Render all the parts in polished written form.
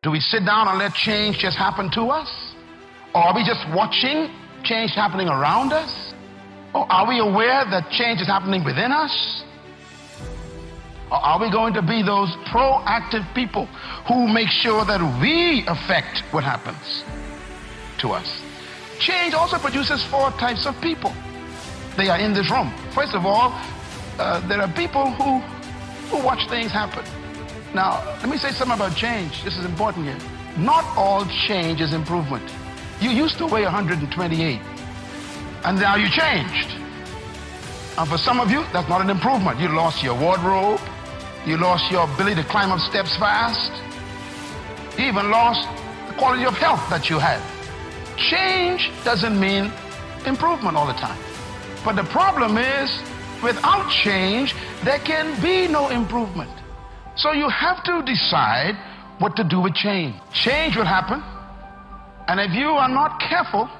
Do we sit down and let change just happen to us? Or are we just watching change happening around us? Or are we aware that change is happening within us? Or are we going to be those proactive people who make sure that we affect what happens to us? Change also produces 4 types of people. They are in this room. First of all, there are people who watch things happen. Now, let me say something about change. This is important here. Not all change is improvement. You used to weigh 128, and now you changed. And for some of you, that's not an improvement. You lost your wardrobe. You lost your ability to climb up steps fast. You even lost the quality of health that you had. Change doesn't mean improvement all the time. But the problem is, without change, there can be no improvement. So you have to decide what to do with change. Change will happen, and if you are not careful,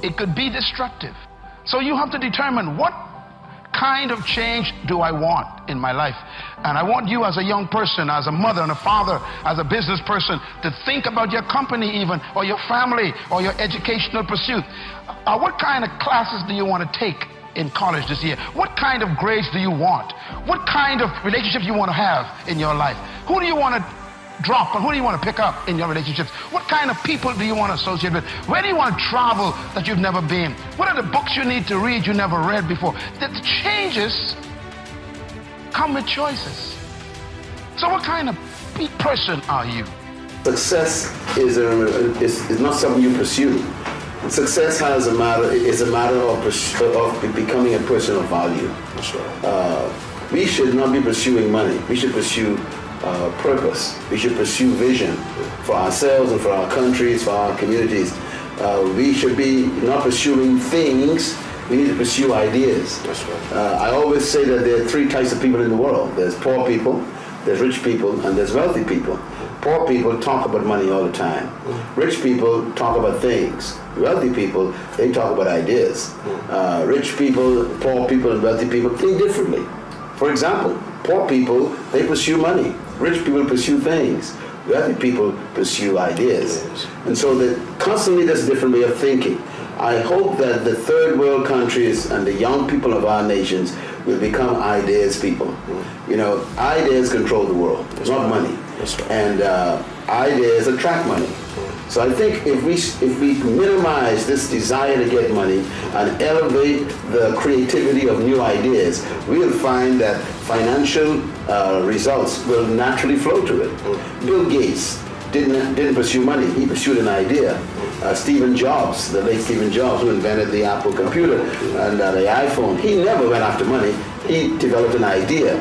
it could be destructive. So you have to determine, what kind of change do I want in my life? And I want you as a young person, as a mother and a father, as a business person, to think about your company even, or your family, or your educational pursuit. What kind of classes do you want to take in college this year? What kind of grades do you want? What kind of relationships you want to have in your life? Who do you want to drop and who do you want to pick up in your relationships? What kind of people do you want to associate with? Where do you want to travel that you've never been? What are the books you need to read you never read before? The changes come with choices. So what kind of person are you? Success is not something you pursue. Success is a matter of becoming a person of value. That's right. We should not be pursuing money. We should pursue purpose. We should pursue vision for ourselves and for our countries, for our communities. We should be not pursuing things. We need to pursue ideas. That's right. I always say that there are 3 types of people in the world. There's poor people, there's rich people, and there's wealthy people. Poor people talk about money all the time. Rich people talk about things. Wealthy people, they talk about ideas. Rich people, poor people, and wealthy people think differently. For example, poor people, they pursue money. Rich people pursue things. Wealthy people pursue ideas. And so constantly there's a different way of thinking. I hope that the third world countries and the young people of our nations will become ideas people. You know, ideas control the world, not money. And ideas attract money. So I think if we minimize this desire to get money and elevate the creativity of new ideas, we'll find that financial results will naturally flow to it. Bill Gates didn't pursue money, he pursued an idea. Stephen Jobs, the late Stephen Jobs, who invented the Apple computer and the iPhone, he never went after money, he developed an idea.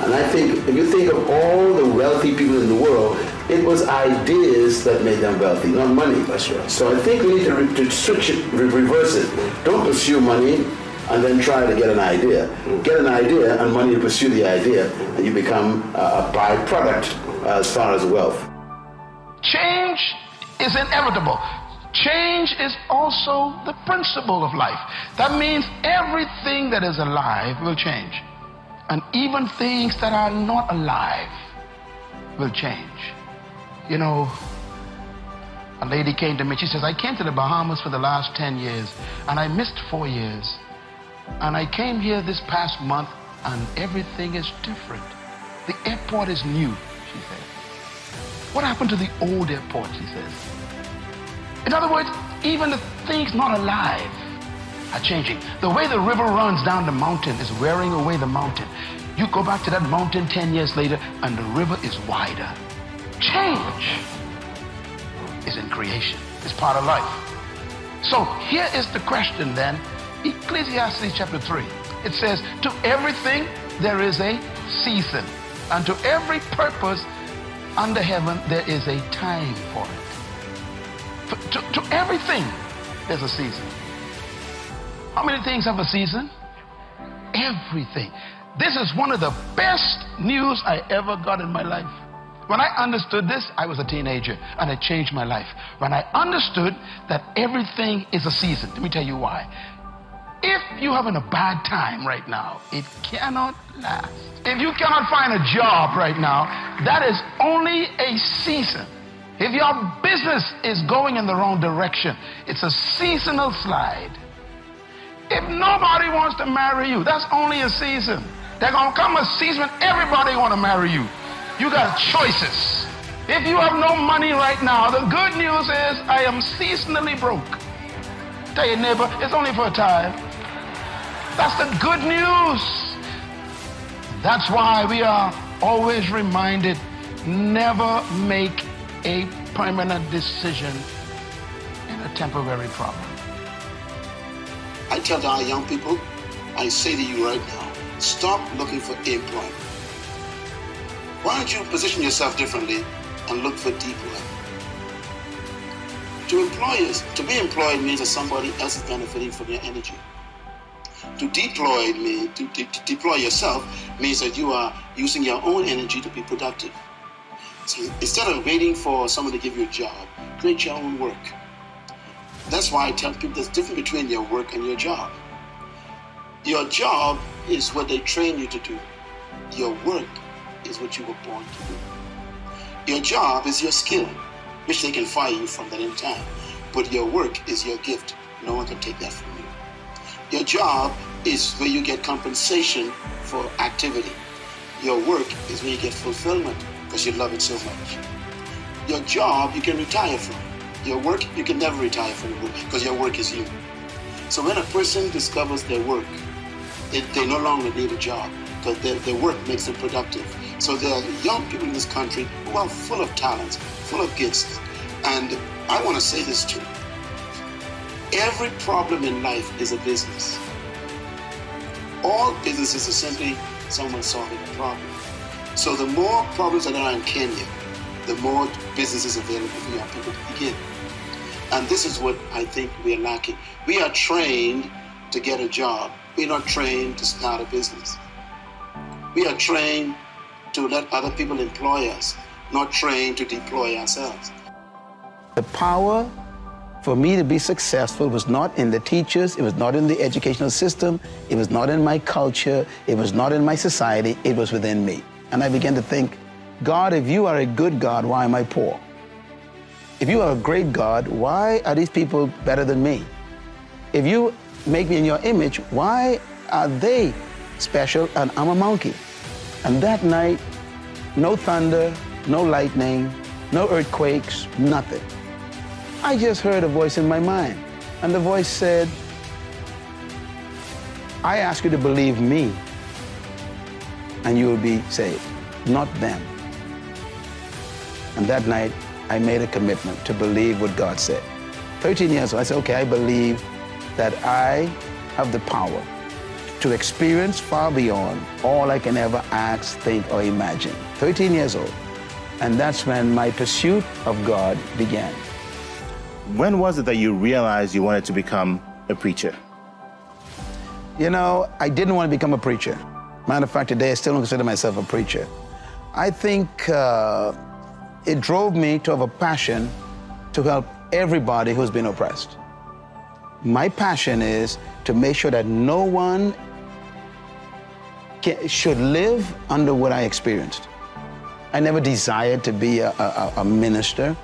And I think, if you think of all the wealthy people in the world, it was ideas that made them wealthy, not money. That's right. So I think we need to switch it, reverse it. Don't pursue money and then try to get an idea. Get an idea and money to pursue the idea, and you become a byproduct as far as wealth. Change is inevitable. Change is also the principle of life. That means everything that is alive will change. And even things that are not alive will change. You know, a lady came to me, she says, I came to the Bahamas for the last 10 years, and I missed 4 years. And I came here this past month, and everything is different. The airport is new, she said. What happened to the old airport, she says. In other words, even the things not alive are changing. The way the river runs down the mountain is wearing away the mountain. You go back to that mountain 10 years later, and the river is wider. Change is in creation. It's part of life. So here is the question then. Ecclesiastes chapter 3. It says, to everything there is a season, and to every purpose under heaven there is a time for it. To everything there's a season. How many things have a season? Everything. This is one of the best news I ever got in my life. When I understood this, I was a teenager, and it changed my life. When I understood that everything is a season, let me tell you why. if you're having a bad time right now, it cannot last. If you cannot find a job right now, that is only a season. If your business is going in the wrong direction, it's a seasonal slide. If nobody wants to marry you, that's only a season. There's going to come a season when everybody want to marry you. You got choices. If you have no money right now, the good news is I am seasonally broke. Tell your neighbor, it's only for a time. That's the good news. That's why we are always reminded, never make a permanent decision in a temporary problem. I tell our young people, I say to you right now, stop looking for employment. Why don't you position yourself differently and look for deployment? To be employed means that somebody else is benefiting from your energy. To deploy yourself means that you are using your own energy to be productive. So instead of waiting for someone to give you a job, create your own work. That's why I tell people there's a difference between your work and your job. Your job is what they train you to do. Your work is what you were born to do. Your job is your skill, which they can fire you from at any time. But your work is your gift. No one can take that from you. Your job is where you get compensation for activity. Your work is where you get fulfillment because you love it so much. Your job you can retire from. Your work you can never retire from your work because your work is you. So when a person discovers their work, they no longer need a job because their work makes them productive. So there are young people in this country who are full of talents, full of gifts. And I want to say this too. Every problem in life is a business. All businesses are simply someone solving a problem. So the more problems that are in Kenya, the more businesses available for young people to begin. And this is what I think we are lacking. We are trained to get a job. We're not trained to start a business. We are trained to let other people employ us, not trained to deploy ourselves. The power for me to be successful was not in the teachers, it was not in the educational system, it was not in my culture, it was not in my society, it was within me. And I began to think, God, if you are a good God, why am I poor? If you are a great God, why are these people better than me? If you make me in your image, why are they special and I'm a monkey? And that night, no thunder, no lightning, no earthquakes, nothing. I just heard a voice in my mind, and the voice said, I ask you to believe me, and you will be saved, not them. And that night, I made a commitment to believe what God said. 13 years old, I said, okay, I believe that I have the power to experience far beyond all I can ever ask, think, or imagine. 13 years old. And that's when my pursuit of God began. When was it that you realized you wanted to become a preacher? You know, I didn't want to become a preacher. Matter of fact, today I still don't consider myself a preacher. I think it drove me to have a passion to help everybody who's been oppressed. My passion is to make sure that no one should live under what I experienced. I never desired to be a minister.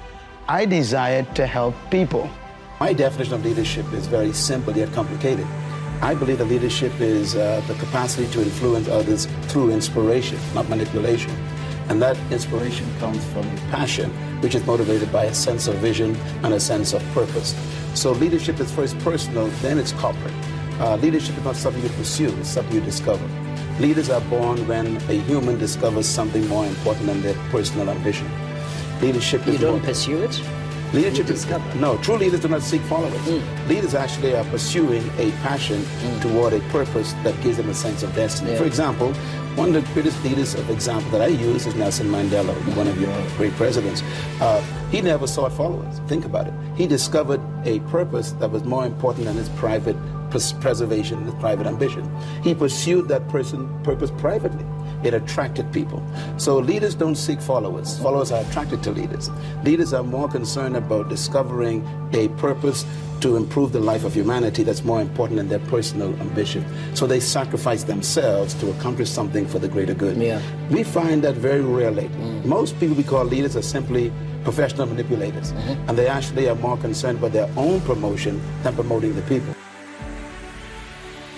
I desired to help people. My definition of leadership is very simple yet complicated. I believe that leadership is the capacity to influence others through inspiration, not manipulation. And that inspiration comes from passion, which is motivated by a sense of vision and a sense of purpose. So leadership is first personal, then it's corporate. Leadership is not something you pursue, it's something you discover. Leaders are born when a human discovers something more important than their personal ambition. Leadership is... You don't pursue it? Leadership is... No, true leaders do not seek followers. Leaders actually are pursuing a passion toward a purpose that gives them a sense of destiny. Yeah. For example, one of the greatest leaders of example that I use is Nelson Mandela, one of your great presidents. He never sought followers. Think about it. He discovered a purpose that was more important than his private preservation, his private ambition. He pursued that purpose privately. it attracted people. So leaders don't seek followers. Followers are attracted to leaders. Leaders are more concerned about discovering a purpose to improve the life of humanity that's more important than their personal ambition. So they sacrifice themselves to accomplish something for the greater good. Yeah. We find that very rarely. Most people we call leaders are simply professional manipulators, and they actually are more concerned about their own promotion than promoting the people.